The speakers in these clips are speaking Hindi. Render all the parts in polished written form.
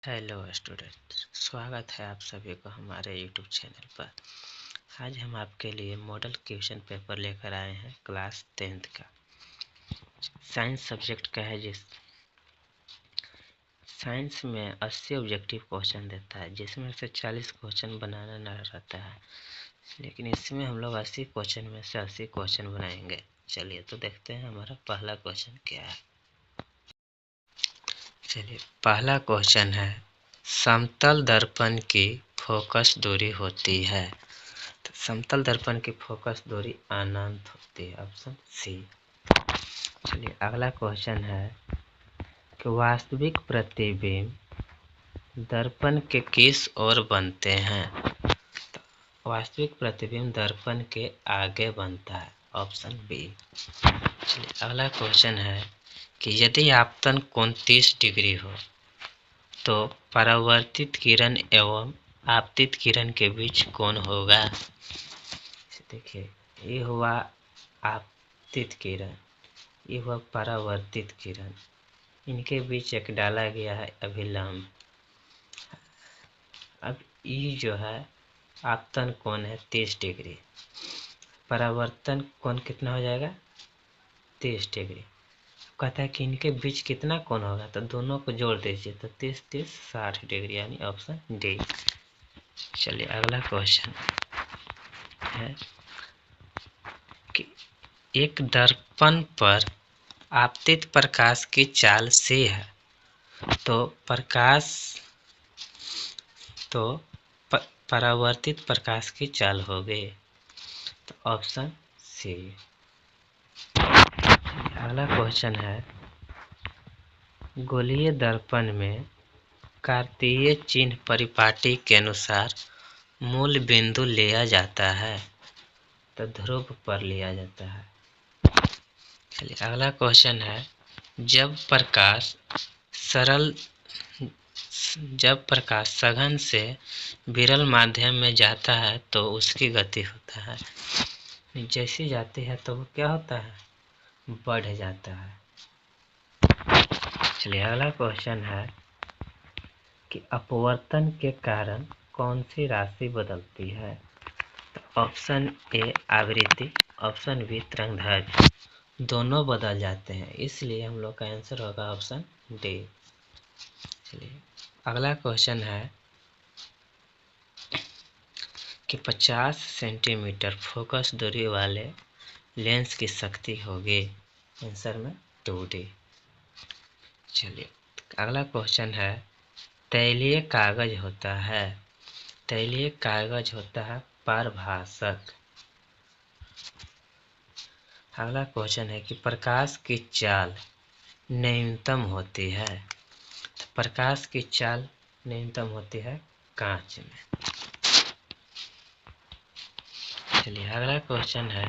हेलो स्टूडेंट, स्वागत है आप सभी को हमारे यूट्यूब चैनल पर। आज हम आपके लिए मॉडल क्वेश्चन पेपर लेकर आए हैं क्लास 10th का। साइंस सब्जेक्ट का है। जिस साइंस में 80 ऑब्जेक्टिव क्वेश्चन देता है, जिसमें से 40 क्वेश्चन बनाना न रहता है, लेकिन इसमें हम लोग 80 क्वेश्चन में से 80 क्वेश्चन बनाएंगे। चलिए तो देखते हैं हमारा पहला क्वेश्चन क्या है। चलिए, पहला क्वेश्चन है, समतल दर्पण की फोकस दूरी होती है। तो समतल दर्पण की फोकस दूरी अनंत होती है, ऑप्शन सी। चलिए, अगला क्वेश्चन है कि वास्तविक प्रतिबिंब दर्पण के किस ओर बनते हैं। तो वास्तविक प्रतिबिंब दर्पण के आगे बनता है, ऑप्शन बी। चलिए, अगला क्वेश्चन है कि यदि आपतन कोण 30 डिग्री हो तो परावर्तित किरण एवं आपतित किरण के बीच कौन होगा। देखिए, ये हुआ आपतित किरण, ये हुआ परावर्तित किरण, इनके बीच एक डाला गया है अभिलंब। अब ये जो है आपतन कोण है 30 डिग्री, परावर्तन कोण कितना हो जाएगा 30 डिग्री। कहता है कि इनके बीच कितना कोण होगा, तो दोनों को जोड़ दीजिए तो 30 30 60 डिग्री, यानी ऑप्शन डी। चलिए, अगला क्वेश्चन है कि एक दर्पण पर आपतित प्रकाश की चाल सी है, तो परावर्तित प्रकाश की चाल होगी, तो ऑप्शन सी। अगला क्वेश्चन है, गोलीय दर्पण में कार्तीय चिन्ह परिपाटी के अनुसार मूल बिंदु लिया जाता है, तो ध्रुव पर लिया जाता है। चलिए, अगला क्वेश्चन है, जब प्रकाश सघन से विरल माध्यम में जाता है तो उसकी गति होता है, जैसे जाती है तो वो क्या होता है, बढ़ जाता है। चलिए, अगला क्वेश्चन है कि अपवर्तन के कारण कौन सी राशि बदलती है। तो ऑप्शन ए आवृत्ति, ऑप्शन बी तरंगदैर्घ्य, दोनों बदल जाते हैं, इसलिए हम लोग का आंसर होगा ऑप्शन डी। चलिए, अगला क्वेश्चन है कि 50 सेंटीमीटर फोकस दूरी वाले लेंस की शक्ति होगी, आंसर में 2D। चलिए, अगला क्वेश्चन है, तैलीय कागज होता है पारभासक। अगला क्वेश्चन है कि प्रकाश की चाल न्यूनतम होती है, तो प्रकाश की चाल न्यूनतम होती है कांच में। चलिए, अगला क्वेश्चन है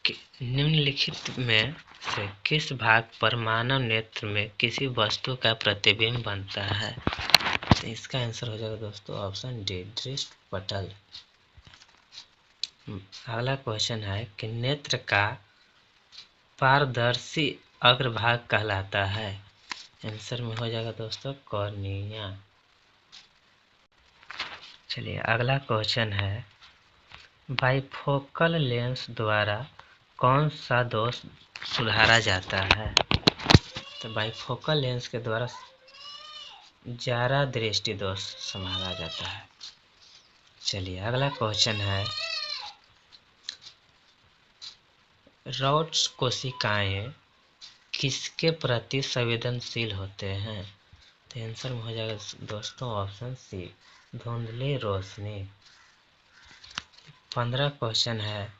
कि निम्नलिखित में से किस भाग पर मानव नेत्र में किसी वस्तु का प्रतिबिंब बनता है। तो इसका आंसर हो जाएगा दोस्तों ऑप्शन डी, दृष्टि पटल। अगला क्वेश्चन है कि नेत्र का पारदर्शी अग्रभाग कहलाता है, आंसर में हो जाएगा दोस्तों कॉर्निया। चलिए, अगला क्वेश्चन है, बाइफोकल लेंस द्वारा कौन सा दोष सुधारा जाता है। तो बाइफोकल लेंस के द्वारा ज्यादा दृष्टि दोष संभाला जाता है। चलिए, अगला क्वेश्चन है, रॉड्स कोशिकाएं किसके प्रति संवेदनशील होते हैं। तो आंसर में हो जाएगा दोस्तों ऑप्शन सी, धुंधली रोशनी। 15 क्वेश्चन है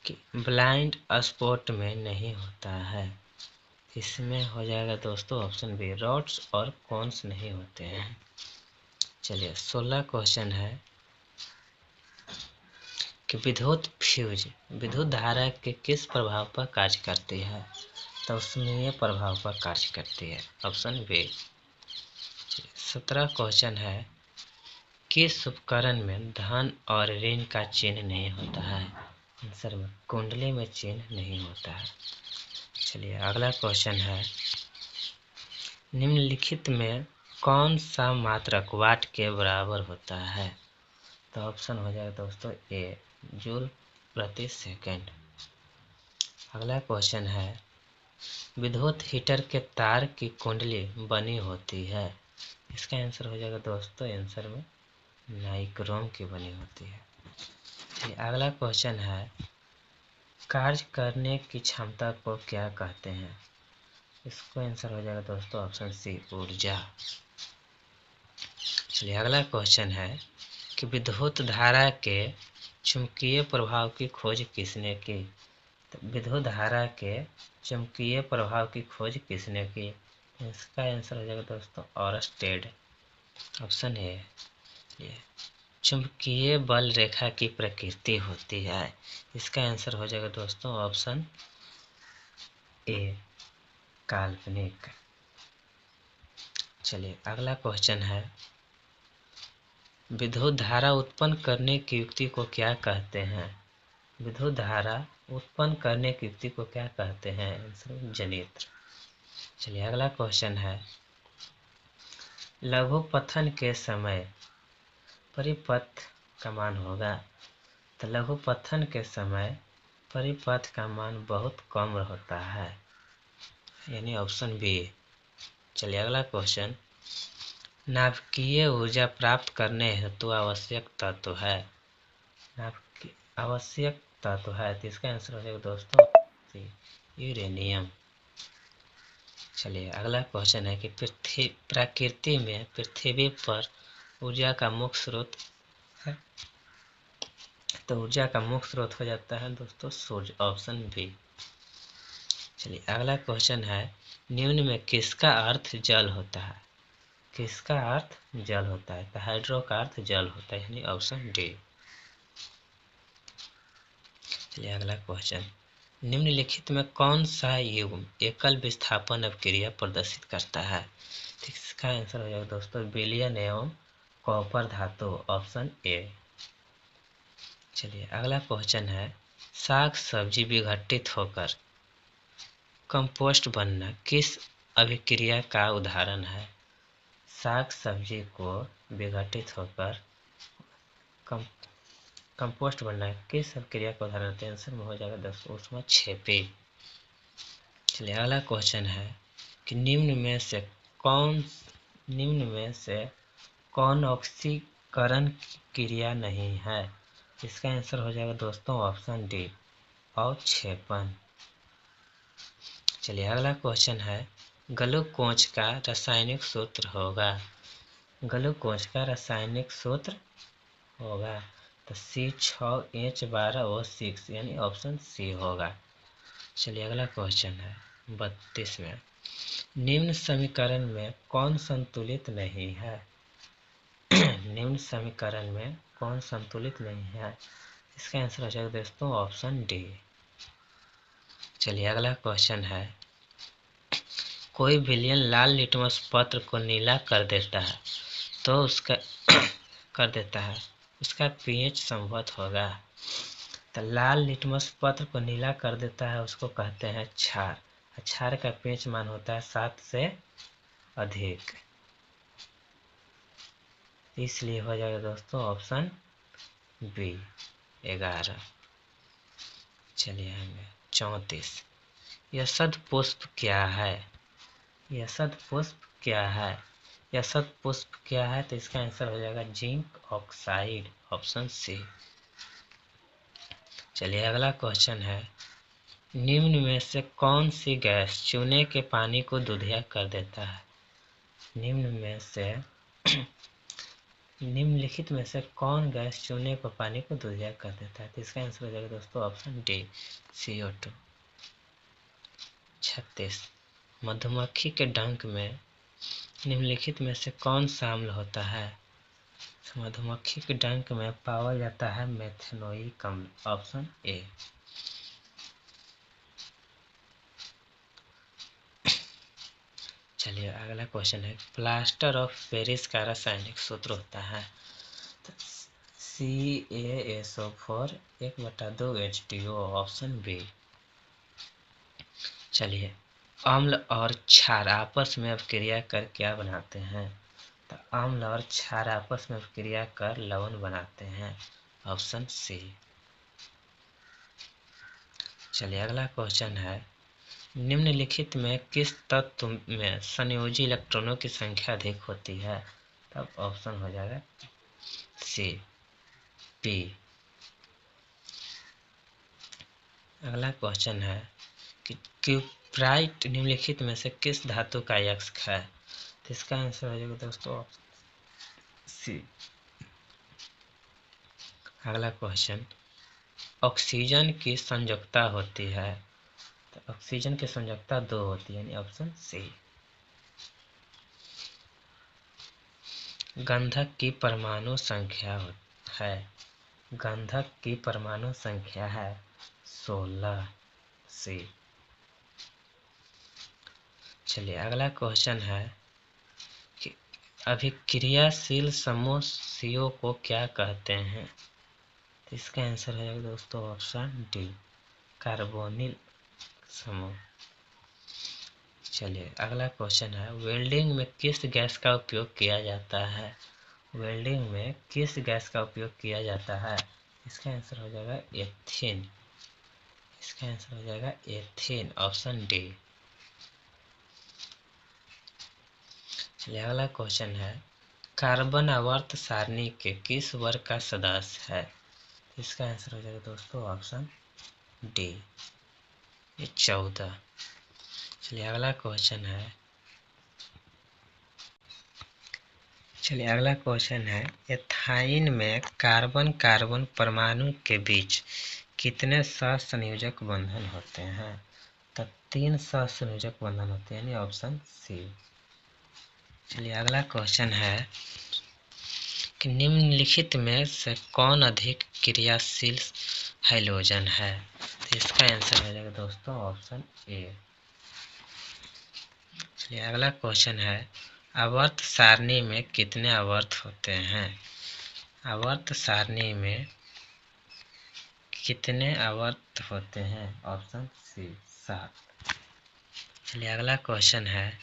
कि ब्लाइंड स्पॉट में नहीं होता है, इसमें हो जाएगा दोस्तों ऑप्शन बी, रॉड्स और कोन्स नहीं होते हैं। चलिए, 16 क्वेश्चन है कि विद्युत धारा के किस प्रभाव पर कार्य करती है। तो ऊष्मीय प्रभाव पर कार्य करती है, ऑप्शन बी। 17 क्वेश्चन है, किस उपकरण में धन और ऋण का चिन्ह नहीं होता है। आंसर में कुंडली में चिन्ह नहीं होता है। चलिए, अगला क्वेश्चन है निम्नलिखित में कौन सा मात्रक वाट के बराबर होता है? तो ऑप्शन हो जाएगा दोस्तों ए, जूल प्रति सेकंड। अगला क्वेश्चन है, विद्युत हीटर के तार की कुंडली बनी होती है। इसका आंसर हो जाएगा दोस्तों, आंसर में नाइक्रोम की बनी होती है। चलिए अगला क्वेश्चन है, कार्य करने की क्षमता को क्या कहते हैं? इसका आंसर हो जाएगा दोस्तों ऑप्शन सी, ऊर्जा। चलिए अगला क्वेश्चन है कि विद्युत धारा के चुंबकीय प्रभाव की खोज किसने की? तो विद्युत धारा के चुंबकीय प्रभाव की खोज किसने की? इसका आंसर हो जाएगा दोस्तों ऑरस्टेड, ऑप्शन ए। ये चुंबकीय बल रेखा की प्रकृति होती है। इसका आंसर हो जाएगा दोस्तों ऑप्शन ए, काल्पनिक। चलिए अगला क्वेश्चन है, विद्युत धारा उत्पन्न करने की युक्ति को क्या कहते हैं? विद्युत धारा उत्पन्न करने की युक्ति को क्या कहते हैं? आंसर जनित्र। चलिए अगला क्वेश्चन है, लघुपथन के समय परिपथ का मान होगा। तो लघुपथन के समय परिपथ का मान बहुत कम होता है, यानी ऑप्शन बी। चलिए अगला क्वेश्चन, नाभिकीय ऊर्जा प्राप्त करने हेतु आवश्यक तत्व है। आवश्यक तत्व है, तो इसका आंसर हो जाएगा दोस्तों यूरेनियम। चलिए अगला क्वेश्चन है कि प्रकृति में पृथ्वी पर ऊर्जा का मुख्य स्रोत है। तो ऊर्जा का मुख्य स्रोत हो जाता है दोस्तों सूर्य, ऑप्शन बी। चलिए अगला क्वेश्चन है, निम्न में किसका अर्थ जल होता है? किसका अर्थ जल होता है? तो हाइड्रो का अर्थ जल होता है, यानी ऑप्शन डी। चलिए अगला क्वेश्चन, निम्नलिखित में कौन सा युग्म एकल विस्थापन अभिक्रिया प्रदर्शित करता है? इसका आंसर हो जाएगा दोस्तों विलयन एवं कॉपर धातु, ऑप्शन ए। चलिए अगला क्वेश्चन है, साग सब्जी विघटित होकर कंपोस्ट बनना किस अभिक्रिया का उदाहरण है? साग सब्जी को विघटित होकर कंपोस्ट बनना किस अभिक्रिया का उदाहरण है? आंसर में हो जाएगा दोस्तों उसमें छेपी। चलिए अगला क्वेश्चन है कि निम्न में से कौन ऑक्सीकरण क्रिया नहीं है? इसका आंसर हो जाएगा दोस्तों ऑप्शन डी, अवक्षेपण। चलिए अगला क्वेश्चन है, ग्लूकोज का रासायनिक सूत्र होगा। ग्लूकोज का रासायनिक सूत्र होगा तो C6H12O6, यानी ऑप्शन सी होगा। चलिए अगला क्वेश्चन है 32वें, निम्न समीकरण में कौन संतुलित नहीं है? निम्न समीकरण में कौन संतुलित नहीं है? इसका आंसर हो जाएगा दोस्तों ऑप्शन डी। चलिए अगला क्वेश्चन है, कोई विलयन लाल लिटमस पत्र को नीला कर देता है तो उसका उसका पीएच संवत होगा। तो लाल लिटमस पत्र को नीला कर देता है उसको कहते हैं क्षार। क्षार का पीएच मान होता है 7 से अधिक, इसलिए हो जाएगा दोस्तों ऑप्शन बी, 11। चलिए आगे 34, यसद पुष्प क्या है? यसद पुष्प क्या है? यसद पुष्प क्या है? तो इसका आंसर हो जाएगा जिंक ऑक्साइड, ऑप्शन सी। चलिए अगला क्वेश्चन है, निम्न में से कौन सी गैस चूने के पानी को दूधिया कर देता है? निम्नलिखित में से कौन गैस चूने के पानी को दूधिया कर देता है? तो इसका आंसर हो जाएगा दोस्तों ऑप्शन डी, CO2। 36, मधुमक्खी के डंक में निम्नलिखित में से कौन सा अम्ल होता है? मधुमक्खी के डंक में पाया जाता है मेथनोइक अम्ल, ऑप्शन ए। चलिए अगला क्वेश्चन है, प्लास्टर ऑफ पेरिस का रासायनिक सूत्र होता है तो CaSO4 1/2H2O, ऑप्शन बी। चलिए अम्ल और क्षार आपस में अपक्रिया कर क्या बनाते हैं? तो अम्ल और क्षार आपस में अपक्रिया कर लवण बनाते हैं। Option C. चलिए अगला क्वेश्चन है, निम्नलिखित में किस तत्व में संयोजी इलेक्ट्रॉनों की संख्या अधिक होती है? तब ऑप्शन हो जाएगा सी, पी। अगला क्वेश्चन है कि क्यूप्राइट निम्नलिखित में से किस धातु का अयस्क है? तो इसका आंसर हो जाएगा दोस्तों सी। अगला क्वेश्चन, ऑक्सीजन की संयोजकता होती है? तो ऑक्सीजन की संयोजकता 2 होती है, यानी ऑप्शन सी। गंधक की परमाणु संख्या है? गंधक की परमाणु संख्या है 16 सी। चलिए अगला क्वेश्चन है कि अभिक्रियाशील समूह CO को क्या कहते हैं? तो इसका आंसर है दोस्तों ऑप्शन डी, कार्बोनिल समूह। चलिए अगला क्वेश्चन है, वेल्डिंग में किस गैस का उपयोग किया जाता है? वेल्डिंग में किस गैस का उपयोग किया जाता है? इसका आंसर हो जाएगा एथेन। इसका आंसर हो जाएगा एथेन, ऑप्शन डी। चलिए अगला क्वेश्चन है, कार्बन आवर्त सारणी के किस वर्ग का सदस्य है? इसका आंसर हो जाएगा दोस्तों ऑप्शन डी, 14। चलिए अगला क्वेश्चन है, एथाइन में कार्बन कार्बन परमाणु के बीच कितने सहसंयोजक बंधन होते हैं? तो 3 सहसंयोजक बंधन होते हैं, यानी ऑप्शन सी। चलिए अगला क्वेश्चन है कि निम्नलिखित में से कौन अधिक क्रियाशील हैलोजन है? तो इसका आंसर हो जाएगा दोस्तों ऑप्शन ए। चलिए अगला क्वेश्चन है, आवर्त सारणी में कितने आवर्त होते हैं? आवर्त सारणी में कितने आवर्त होते हैं? Option C, 7। चलिए अगला क्वेश्चन है,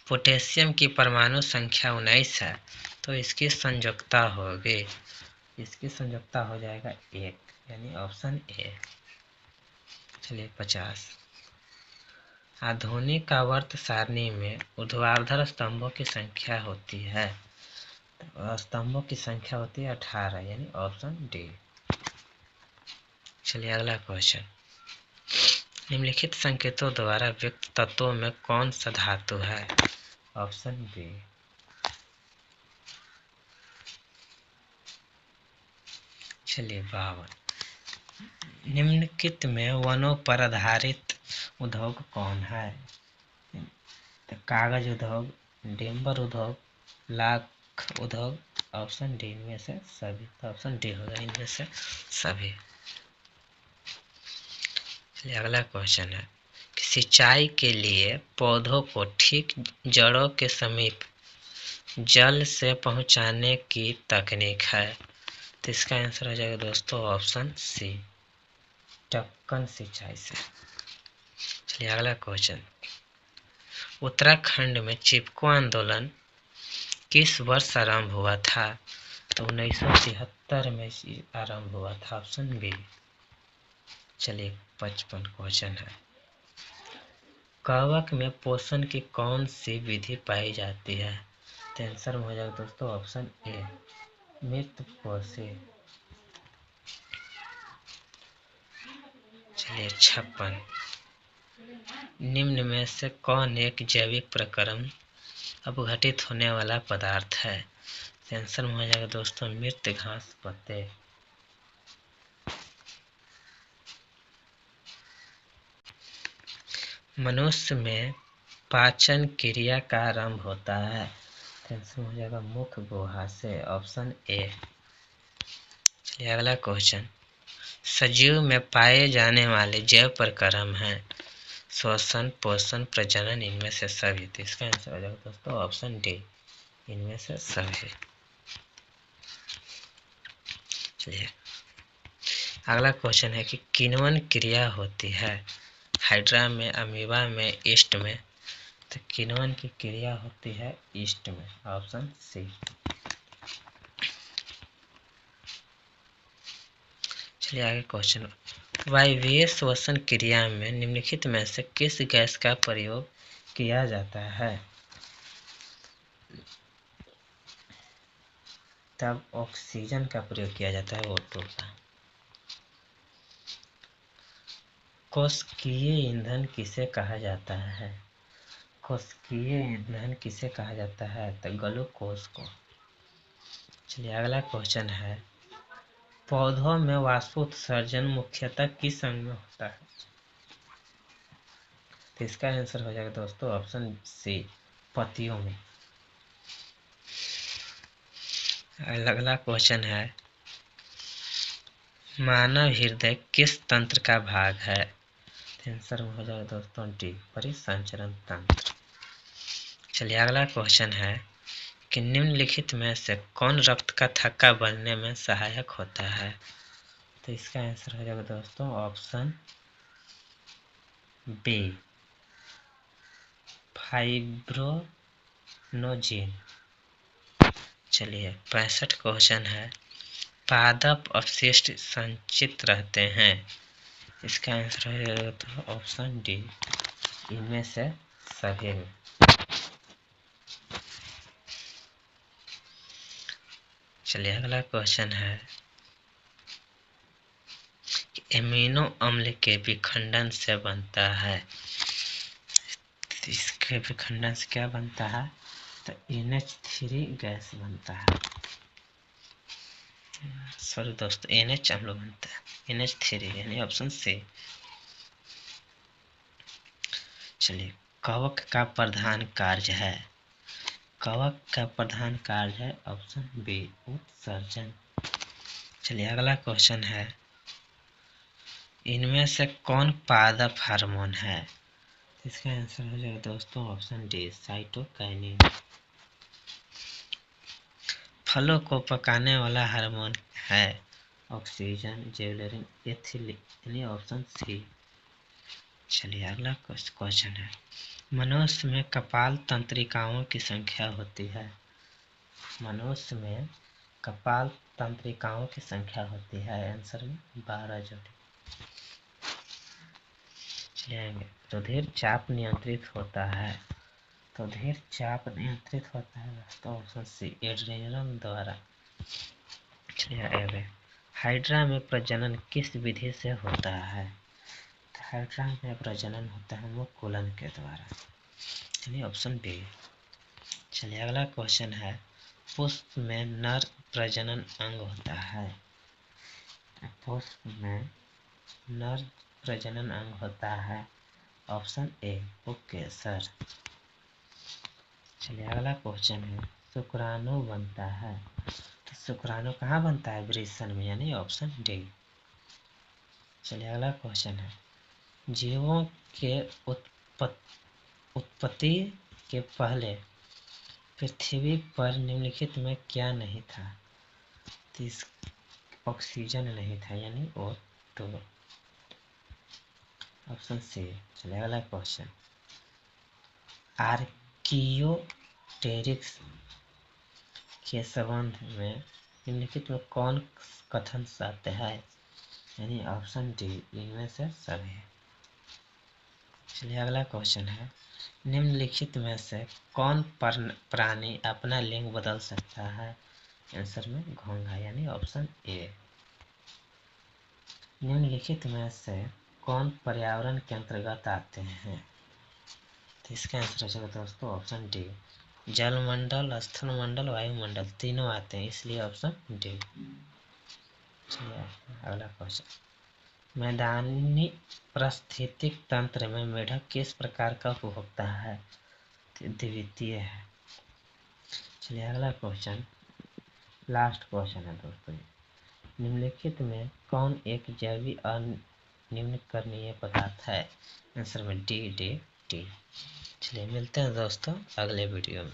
पोटेशियम की परमाणु संख्या 19 है, तो इसकी संयोजकता होगी? इसकी संयोजकता हो जाएगा 1, यानी ऑप्शन ए। चलिए 50, आधुनिक आवर्त सारणी में ऊर्ध्वाधर स्तंभों की संख्या होती है? तो स्तंभों की संख्या होती है 18, यानी ऑप्शन डी। चलिए अगला क्वेश्चन, निम्नलिखित संकेतों द्वारा व्यक्त तत्वों में कौन सा धातु है? Option B. चलिए 52, निम्नलिखित में वनों पर आधारित उद्योग कौन है? तो कागज उद्योग, डेम्बर उद्योग, लाख उद्योग, ऑप्शन डी इनमें से सभी। तो ऑप्शन डी होगा इनमें से सभी। चलिए अगला क्वेश्चन है, सिंचाई के लिए पौधों को ठीक जड़ों के समीप जल से पहुंचाने की तकनीक है? तो इसका आंसर हो जाएगा दोस्तों ऑप्शन सी, टपकन सिंचाई से। चलिए अगला क्वेश्चन, उत्तराखंड में चिपको आंदोलन किस वर्ष आरंभ हुआ था? तो 1973 में आरंभ हुआ था, ऑप्शन बी। चलिए 55 क्वेश्चन है, कवक में पोषण की कौन सी विधि पाई जाती है? तो आंसर हो जाएगा दोस्तों ऑप्शन ए, मृत पोषी। चलिए 56, निम्न में से कौन एक जैविक प्रक्रम अपघटित होने वाला पदार्थ है? आंसर में हो जाएगा दोस्तों मृत घास पत्ते। मनुष्य में पाचन क्रिया का आरंभ होता है? आंसर हो जाएगा मुख गुहा से, ऑप्शन ए। चलिए अगला क्वेश्चन, सजीव में पाए जाने वाले जैव प्रक्रम हैं? श्वसन, पोषण, प्रजनन, इनमें से सभी। तो इसका आंसर हो जाएगा दोस्तों ऑप्शन डी, इनमें से सभी। चलिए अगला क्वेश्चन है कि किण्वन क्रिया होती है? हाइड्रा में, अमीबा में, ईस्ट में। तो किण्वन की क्रिया होती है ईस्ट में, ऑप्शन सी। चलिए आगे क्वेश्चन। वायवीय श्वसन क्रिया में निम्नलिखित में से किस गैस का प्रयोग किया जाता है? तब ऑक्सीजन का प्रयोग किया जाता है, O2 का। कोशिकीय ईंधन किसे कहा जाता है? कोशिकीय ईंधन किसे कहा जाता है? तो ग्लूकोज को। चलिए अगला क्वेश्चन है, पौधों में वाष्पोत्सर्जन मुख्यतः किस अंग में होता है? तो इसका आंसर हो जाएगा दोस्तों ऑप्शन सी, पत्तियों में। अगला क्वेश्चन है, मानव हृदय किस तंत्र का भाग है? आंसर में हो जाएगा दोस्तों डी, परिसंचरण तंत्र। चलिए अगला क्वेश्चन है कि निम्नलिखित में से कौन रक्त का थक्का बनने में सहायक होता है? तो इसका आंसर हो जाएगा दोस्तों ऑप्शन बी, फाइब्रोनोजिन। चलिए 65 क्वेश्चन है, पादप अपशिष्ट संचित रहते हैं। इसका आंसर हो जाएगा तो ऑप्शन डी, इनमें से सभी में। चलिए अगला क्वेश्चन है कि एमिनो अम्ल के विखंडन से बनता है। इसके विखंडन से क्या बनता है? तो NH3 गैस बनता है। सॉरी दोस्तों, NH अम्ल बनता है, NH3 यानी ऑप्शन सी। चलिए कवक का प्रधान कार्य है। कवक का प्रधान कार्य है ऑप्शन बी, उत्सर्जन। चलिए अगला क्वेश्चन है, इनमें से कौन पादप हार्मोन है? इसका आंसर हो जाएगा दोस्तों ऑप्शन डी, साइटोकाइनिन। फलों को पकाने वाला हार्मोन है ऑक्सीजन, जिबरेलिन, एथिलीन, यानी ऑप्शन सी। चलिए अगला क्वेश्चन है, मनुष्य में कपाल तंत्रिकाओं की संख्या होती है। मनुष्य में कपाल तंत्रिकाओं की संख्या होती है, आंसर में 12 जोड़ी। चलिए रुधिर चाप नियंत्रित होता है। तो रुधिर चाप नियंत्रित होता है तो ऑप्शन सी, एड्रेनल द्वारा। चलिए हाइड्रा में प्रजनन किस विधि से होता है? तो हाइड्रा में प्रजनन होता है मुकुलन के द्वारा, यानी ऑप्शन बी। चलिए अगला क्वेश्चन है, पुष्प में नर प्रजनन अंग होता है। पुष्प में नर प्रजनन अंग होता है ऑप्शन ए, पुंकेसर। चलिए अगला क्वेश्चन है, शुक्राणु बनता है। तो शुक्राणु कहाँ बनता है? वृषण में, यानी ऑप्शन डी। चलिए अगला क्वेश्चन है, जीवों के उत्पत्ति के पहले पृथ्वी पर निम्नलिखित में क्या नहीं था? तो ऑक्सीजन नहीं था, यानी O2, ऑप्शन सी। चलिए अगला क्वेश्चन, आर्कियोटेरिक्स के संबंध में निम्नलिखित में कौन कथन सत्य है? यानी ऑप्शन डी, इनमें से सभी। चलिए अगला क्वेश्चन है, निम्नलिखित में से कौन प्राणी अपना लिंग बदल सकता है? आंसर में घोंघा, यानी ऑप्शन ए। निम्नलिखित में से कौन पर्यावरण के अंतर्गत आते हैं? तो इसका आंसर हो जाएगा दोस्तों ऑप्शन डी, जलमंडल, स्थल मंडल, वायुमंडल, तीनों आते हैं, इसलिए ऑप्शन डी। चलिए अगला क्वेश्चन, मैदानी पारिस्थितिक तंत्र में मेढक किस प्रकार का उपभोक्ता है? द्वितीय है। चलिए अगला क्वेश्चन, लास्ट क्वेश्चन है दोस्तों, निम्नलिखित में कौन एक जैविक अनिम्नकरणीय पदार्थ है? आंसर में डी, डी, डी। चलिए मिलते हैं दोस्तों अगले वीडियो में।